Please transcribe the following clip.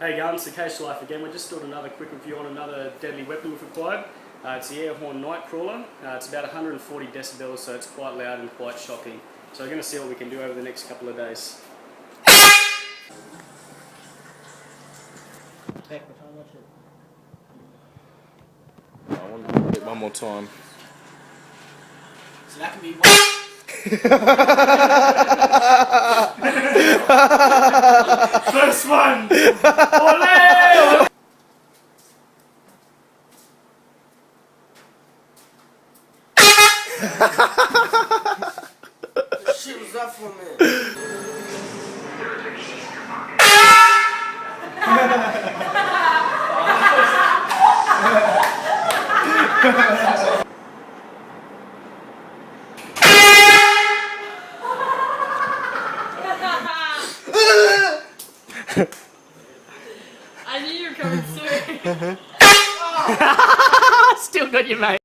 Hey guys, it's the Case Life again. We're just doing another quick review on another deadly weapon we've acquired. It's the air horn nightcrawler. It's about 140 decibels, so it's quite loud and quite shocking. So we're going to see what we can do over the next couple of days. I want to do it one more time. So that can be one. First one! Olé! What shit was that for, man? I knew you were coming soon. Still got you, mate.